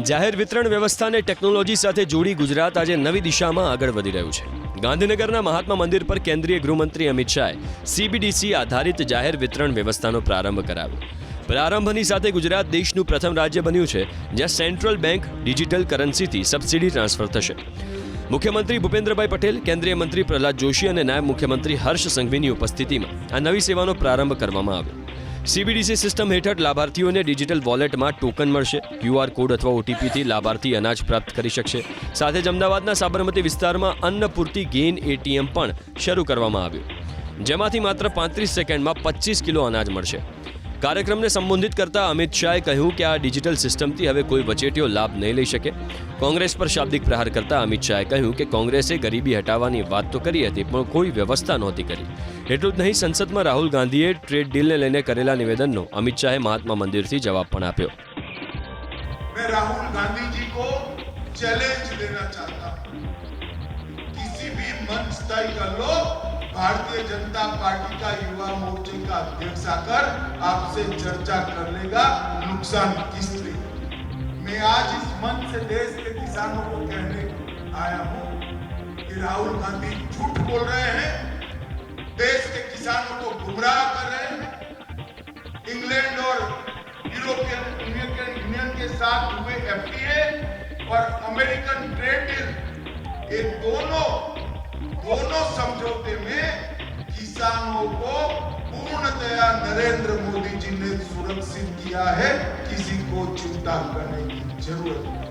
જાહેર વિતરણ વ્યવસ્થાને ટેકનોલોજી સાથે જોડી ગુજરાત આજે નવી દિશામાં આગળ વધી રહ્યું છે. ગાંધીનગરના મહાત્મા મંદિર પર કેન્દ્રીય ગૃહમંત્રી અમિત શાહે CBDC આધારિત જાહેર વિતરણ વ્યવસ્થાનો પ્રારંભ કરાવ્યો. પ્રારંભની સાથે ગુજરાત દેશનું પ્રથમ રાજ્ય બન્યું છે જ્યાં સેન્ટ્રલ બેંક ડિજિટલ કરન્સીથી સબસિડી ટ્રાન્સફર થશે. મુખ્યમંત્રી ભૂપેન્દ્રભાઈ પટેલ, કેન્દ્રીય મંત્રી પ્રહલાદ જોશી અને નાયબ મુખ્યમંત્રી હર્ષ સંઘવીની ઉપસ્થિતિમાં આ નવી સેવાનો પ્રારંભ કરવામાં આવ્યો. CBDC સિસ્ટમ હેઠળ લાભાર્થીઓને ડિજિટલ વોલેટમાં ટોકન મળશે. QR કોડ અથવા OTPથી લાભાર્થી અનાજ પ્રાપ્ત કરી શકશે. સાથે જ અમદાવાદના સાબરમતી વિસ્તારમાં અન્નપૂર્તિ ગેઇન ATM પણ શરૂ કરવામાં આવ્યું, જેમાંથી માત્ર 35 સેકન્ડમાં 25 કિલો અનાજ મળશે. કાર્યક્રમને સંબોધિત કરતા અમિત શાહે કહ્યું કે આ ડિજિટલ સિસ્ટમથી હવે કોઈ વચેટીઓ લાભ નહીં લઈ શકે. કોંગ્રેસ પર શાબ્દિક પ્રહાર કરતા અમિત શાહે કહ્યું કે કોંગ્રેસે ગરીબી હટાવવાની વાત તો કરી હતી, પણ કોઈ વ્યવસ્થા નહોતી કરી. એટલું જ નહીં, સંસદમાં રાહુલ ગાંધીએ ટ્રેડ ડીલને લઈને કરેલા નિવેદનનો અમિત શાહે મહાત્મા મંદિરથી જવાબ પણ આપ્યો. मैं राहुल गांधी जी को चैलेंज देना चाहता हूं, किसी भी मंच तय कर लो, भारतीय जनता पार्टी का युवा मोर्चे का अध्यक्ष आकर आपसे चर्चा कर लेगा नुकसान किससे. मैं आज इस मंच से देश के किसानों को कहने आया हूं कि राहुल गांधी झूठ बोल रहे हैं, देश के किसानों को गुमराह कर रहे हैं. इंग्लैंड और यूरोपियन यूनियन के साथ हुए FTA और अमेरिकन ट्रेड डील, ये दोनों समझौते में किसानों को पूर्णतया नरेंद्र मोदी जी ने सुरक्षित किया है. किसी को चिंता करने की जरूरत नहीं.